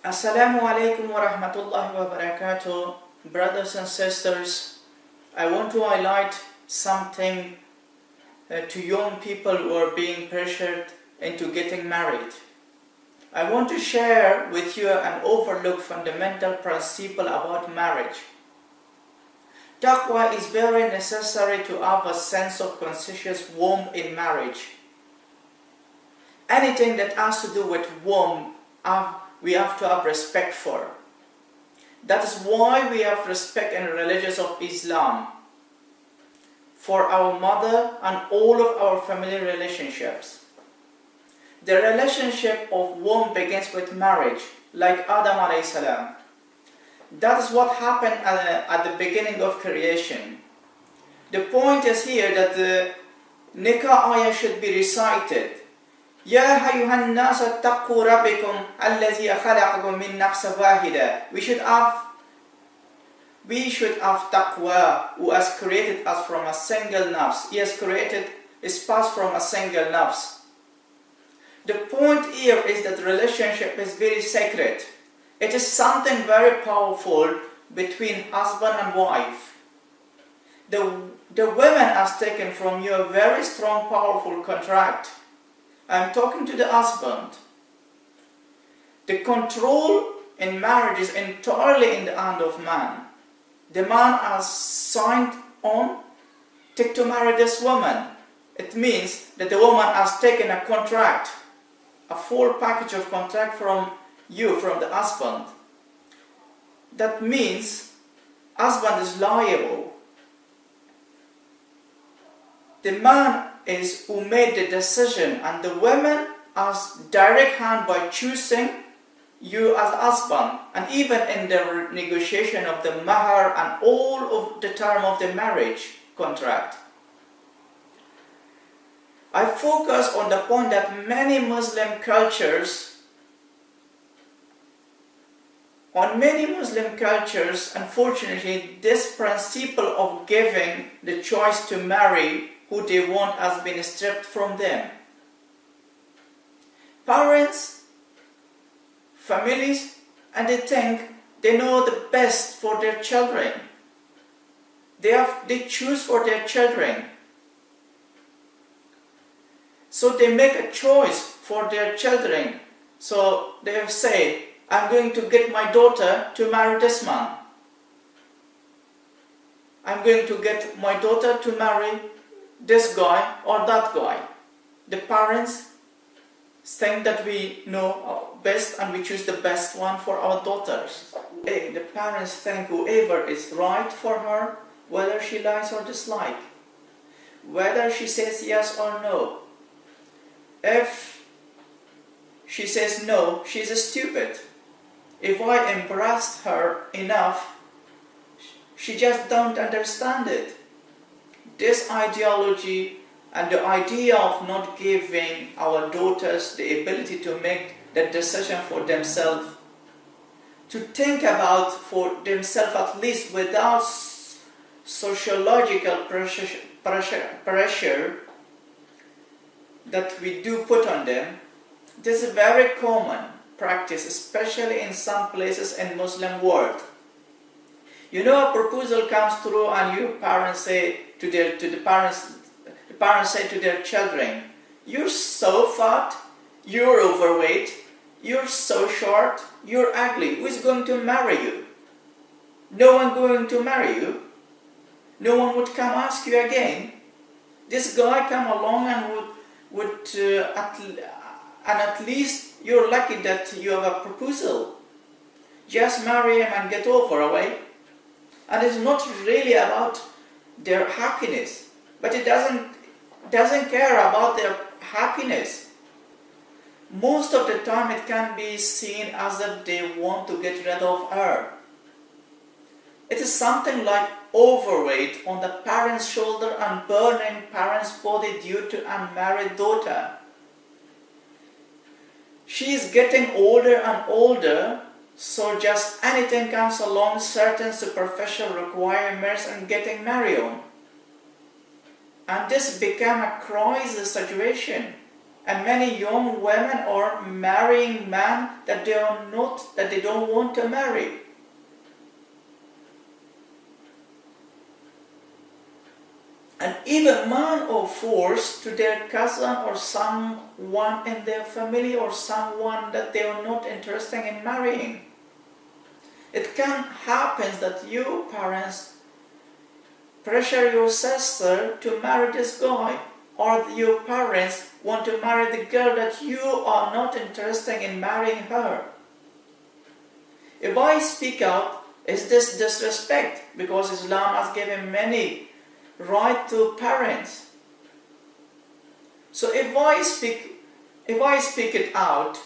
Assalamu alaikum wa rahmatullahi wa barakatuh. Brothers and sisters, I want to highlight something to young people who are being pressured into getting married. I want to share with you an overlooked fundamental principle about marriage. Taqwa is very necessary to have a sense of conscious warmth in marriage. Anything that has to do with warmth, we have to have respect for. That is why we have respect in religions of Islam for our mother and all of our family relationships. The relationship of warmth begins with marriage, like Adam alayhi salam. That is what happened at the beginning of creation. The point is here that the nikah ayah should be recited. يا أيها الناس اتقوا ربكم الذي خلقكم من نفس واحدة. We should have taqwa, who has created us from a single nafs. He has created his spouse from a single nafs. The point here is that relationship is very sacred. It is something very powerful between husband and wife. The woman has taken from you a very strong, powerful contract. I'm talking to the husband. The control in marriage is entirely in the hand of man. The man has signed on to marry this woman. It means that the woman has taken a contract, a full package of contract from you, from the husband. That means husband is liable. The man is who made the decision, and the woman has direct hand by choosing you as husband, and even in the negotiation of the mahar and all of the term of the marriage contract. I focus on the point that many Muslim cultures, unfortunately, this principle of giving the choice to marry who they want has been stripped from them. Parents, families, and they think they know the best for their children. They choose for their children. So they make a choice for their children. So they say, I'm going to get my daughter to marry this man. I'm going to get my daughter to marry this guy or that guy. The parents think that we know best and we choose the best one for our daughters. The parents think whoever is right for her, whether she likes or dislike, whether she says yes or no. If she says no, she's stupid. If I embarrassed her enough, she just don't understand it. This ideology and the idea of not giving our daughters the ability to make that decision for themselves, to think about for themselves at least without sociological pressure that we do put on them, this is a very common practice, especially in some places in Muslim world. You know, a proposal comes through and you parents say the parents say to their children, you're so fat, you're overweight, you're so short, you're ugly, who's going to marry you? No one going to marry you. No one would come ask you again. This guy come along and at least you're lucky that you have a proposal. Just marry him and get over away. And it's not really about their happiness, but it doesn't care about their happiness. Most of the time it can be seen as if they want to get rid of her. It is something like overweight on the parent's shoulder and burning parent's body due to unmarried daughter. She is getting older and older, so just anything comes along, certain superficial requirements and getting married on. And this became a crisis situation. And many young women are marrying men that they don't want to marry. And even men are forced to their cousin or someone in their family or someone that they are not interested in marrying. It can happen that you parents pressure your sister to marry this guy, or your parents want to marry the girl that you are not interested in marrying her. If I speak out, is this disrespect? Because Islam has given many right to parents. So if I speak it out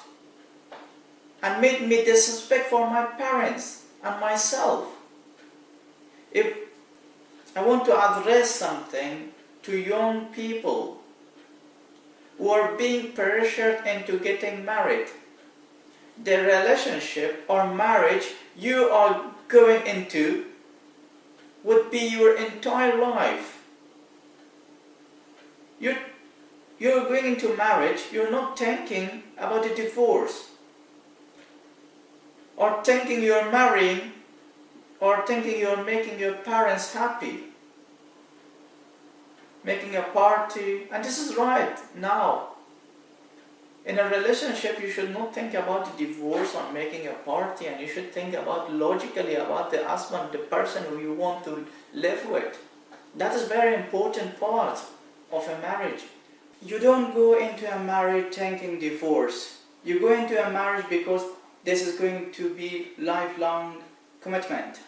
and make me disrespect for my parents and myself, if I want to address something to young people who are being pressured into getting married, the relationship or marriage you are going into would be your entire life. You're going into marriage, you're not thinking about a divorce, or thinking you're marrying, or thinking you're making your parents happy, making a party. And this is right now. In a relationship, you should not think about the divorce or making a party, and you should think about logically about the husband, the person who you want to live with. That is a very important part of a marriage. You don't go into a marriage thinking divorce. You go into a marriage because this is going to be lifelong commitment.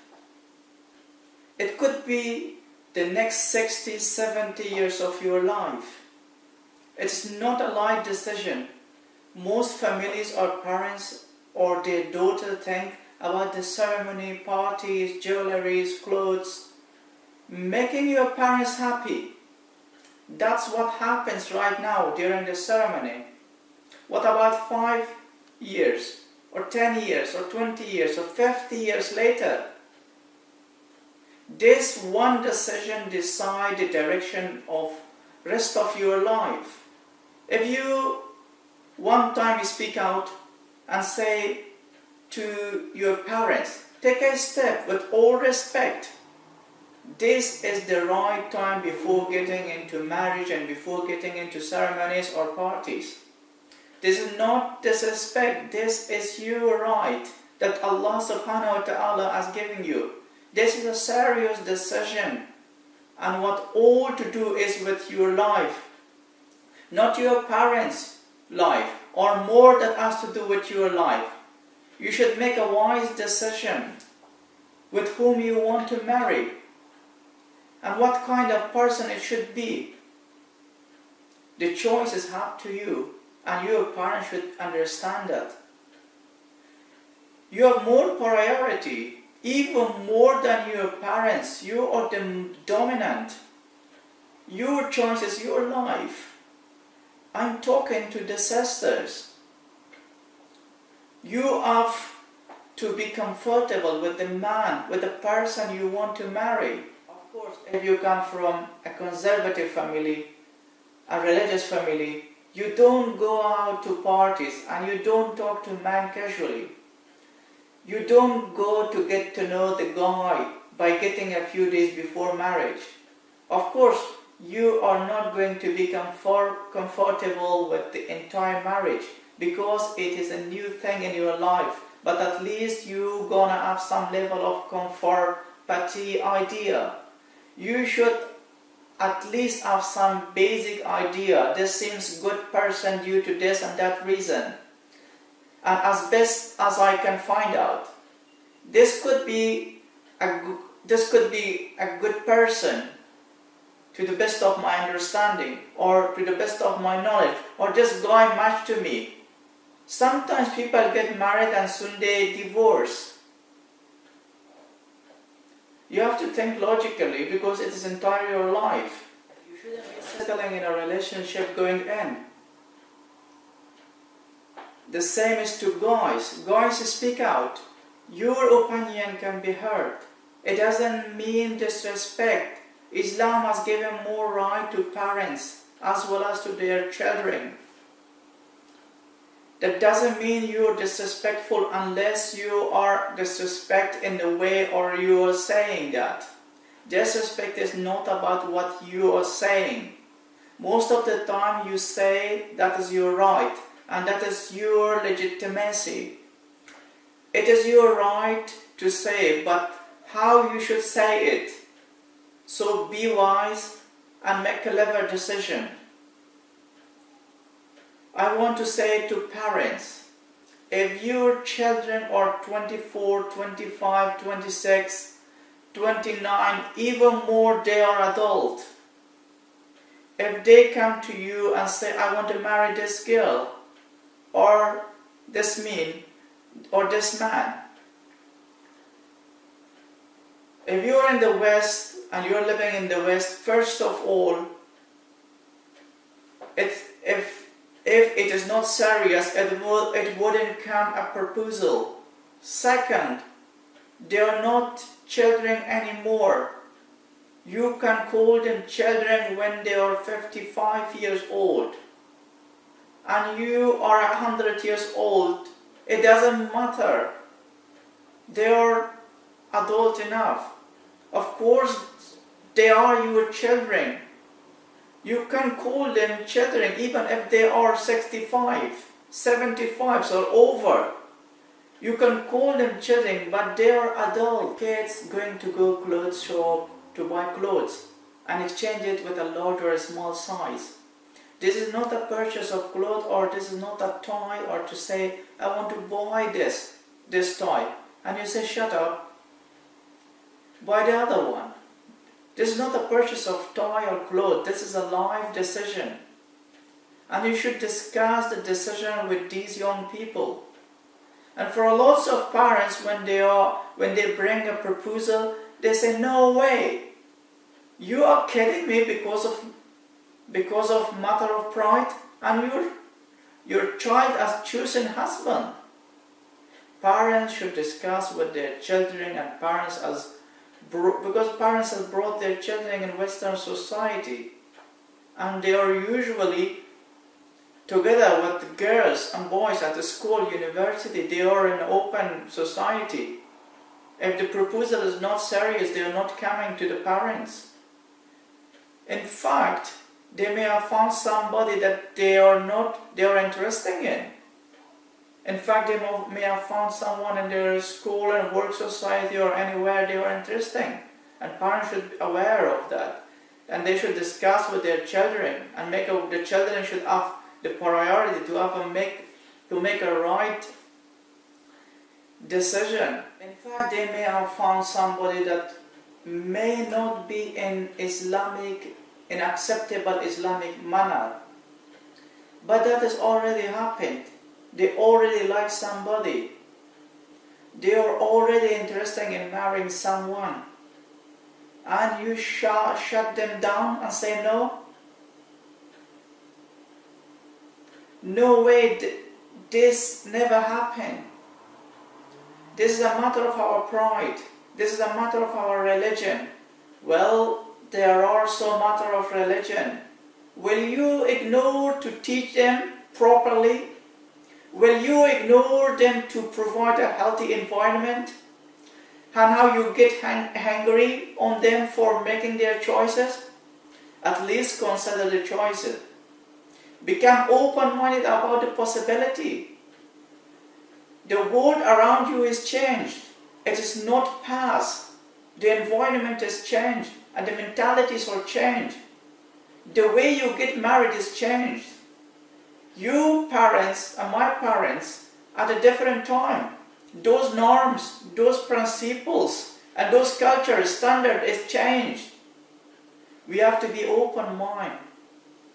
It could be the next 60, 70 years of your life. It's not a light decision. Most families or parents or their daughter think about the ceremony, parties, jewelries, clothes, making your parents happy. That's what happens right now during the ceremony. What about 5 years, or 10 years, or 20 years, or 50 years later? This one decision decides the direction of rest of your life. If you one time you speak out and say to your parents, take a step with all respect. This is the right time before getting into marriage and before getting into ceremonies or parties. This is not disrespect. This is your right that Allah subhanahu wa ta'ala has given you. This is a serious decision. And what all to do is with your life, not your parents' life, or more that has to do with your life. You should make a wise decision with whom you want to marry and what kind of person it should be. The choice is up to you, and your parents should understand that. You have more priority, even more than your parents. You are the dominant. Your choice is your life. I'm talking to the sisters. You have to be comfortable with the man, with the person you want to marry. Of course, if you come from a conservative family, a religious family, you don't go out to parties and you don't talk to men casually. You don't go to get to know the guy by getting a few days before marriage. Of course, you are not going to be comfortable with the entire marriage because it is a new thing in your life. But at least you're gonna have some level of comfortability idea. You should at least have some basic idea. This seems good person due to this and that reason. And as best as I can find out, this could be a good person to the best of my understanding, or to the best of my knowledge, or this guy matched to me. Sometimes people get married and soon they divorce. You have to think logically because it is entire your life. You shouldn't be settling in a relationship going in. The same is to guys. Guys, speak out. Your opinion can be heard. It doesn't mean disrespect. Islam has given more right to parents as well as to their children. That doesn't mean you're disrespectful unless you are disrespect in the way or you are saying that. Disrespect is not about what you are saying. Most of the time you say that is your right and that is your legitimacy. It is your right to say, but how you should say it. So be wise and make a clever decision. I want to say to parents, if your children are 24, 25, 26, 29, even more they are adult, if they come to you and say, I want to marry this girl, or this man, or this man, if you're in the West and you're living in the West, first of all, if it is not serious, it wouldn't come a proposal. Second, they are not children anymore. You can call them children when they are 55 years old. And you are 100 years old. It doesn't matter. They are adult enough. Of course, they are your children. You can call them children even if they are 65, 75 or over. You can call them children, but they are adult. Kids going to go clothes shop to buy clothes and exchange it with a large or a small size. This is not a purchase of clothes, or this is not a toy, or to say, I want to buy this toy. And you say, shut up, buy the other one. This is not a purchase of toy or clothes. This is a life decision. And you should discuss the decision with these young people. And for lots of parents, when they bring a proposal, they say, no way. You are kidding me because of matter of pride, and your child has chosen husband. Parents should discuss with their children, and because parents have brought their children in Western society, and they are usually together with girls and boys at the school, university. They are in an open society. If the proposal is not serious, they are not coming to the parents. In fact, they may have found somebody that they are interested in. In fact, they may have found someone in their school and work society or anywhere they are interested. And parents should be aware of that. And they should discuss with their children, and the children should have the priority to make a right decision. In fact, they may have found somebody that may not be in acceptable Islamic manner. But that has already happened. They already like somebody. They are already interested in marrying someone. And you shut them down and say no? No way, this never happened. This is a matter of our pride. This is a matter of our religion. Well, there are also a matter of religion. Will you ignore to teach them properly? Will you ignore them to provide a healthy environment? And how you get angry on them for making their choices? At least consider the choices. Become open-minded about the possibility. The world around you is changed. It is not past. The environment is changed, and the mentalities are changed. The way you get married is changed. You parents and my parents at a different time, those norms, those principles, and those culture standard is changed. We have to be open-minded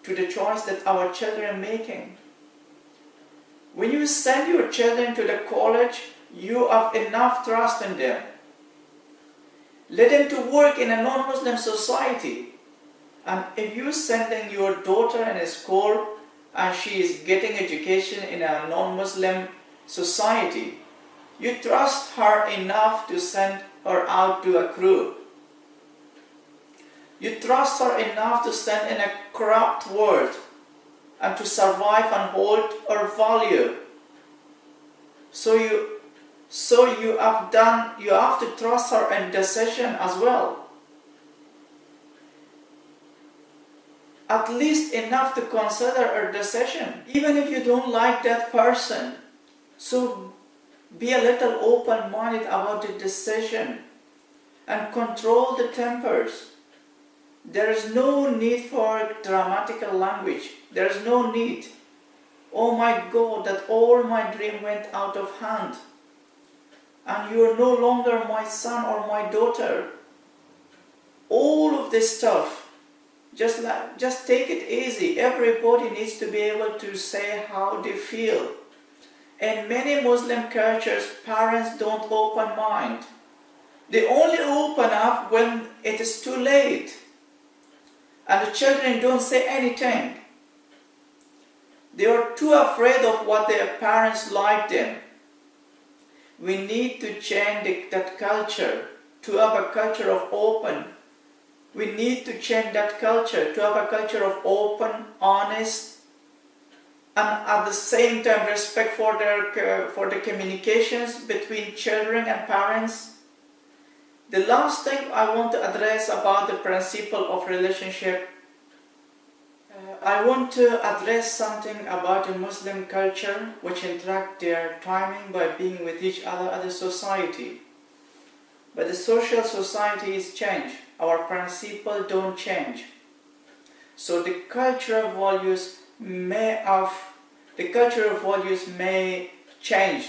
to the choice that our children are making. When you send your children to the college, you have enough trust in them. Let them to work in a non-Muslim society. And if you sending your daughter in a school and she is getting education in a non-Muslim society, you trust her enough to send her out to a crew. You trust her enough to stand in a corrupt world and to survive and hold her value So you have to trust her in decision as well. At least enough to consider her decision, even if you don't like that person. So be a little open-minded about the decision and control the tempers. There is no need for dramatical language. There is no need. Oh my God, that all my dream went out of hand. And you are no longer my son or my daughter. All of this stuff. Just take it easy. Everybody needs to be able to say how they feel. In many Muslim cultures, parents don't open mind. They only open up when it is too late. And the children don't say anything. They are too afraid of what their parents like them. We need to change that culture to have a culture of open. We need to change that culture to have a culture of open, honest, and at the same time respect for the communications between children and parents. The last thing I want to address about the principle of relationship, I want to address something about the Muslim culture which interact their timing by being with each other as a society. But the social societies change. Our principles don't change. So the cultural values may change.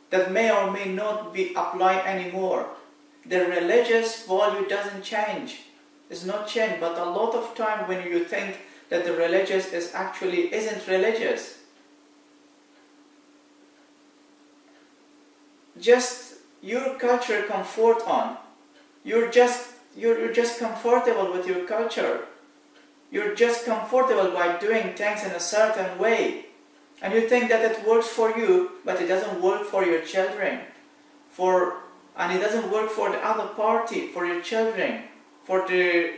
That may or may not be applied anymore. The religious value doesn't change. It's not changed. But a lot of time when you think that the religious isn't religious, just your culture comfort on. You're just comfortable with your culture. You're just comfortable by doing things in a certain way. And you think that it works for you, but it doesn't work for your children. And it doesn't work for the other party, for your children, for the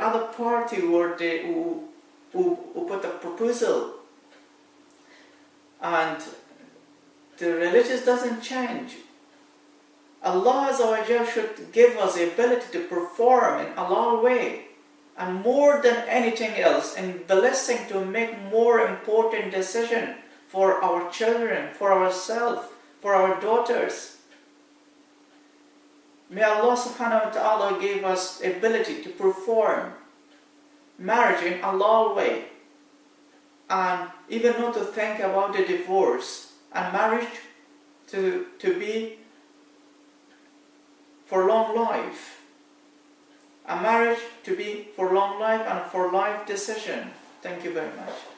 other party who put a proposal. And the religious doesn't change. Allah Azza wa Jal should give us the ability to perform in halal way, and more than anything else, in blessing to make more important decision for our children, for ourselves, for our daughters. May Allah subhanahu wa ta'ala give us ability to perform marriage in halal way, and even not to think about the divorce, and marriage to be for long life. A marriage to be for long life and for life decision. Thank you very much.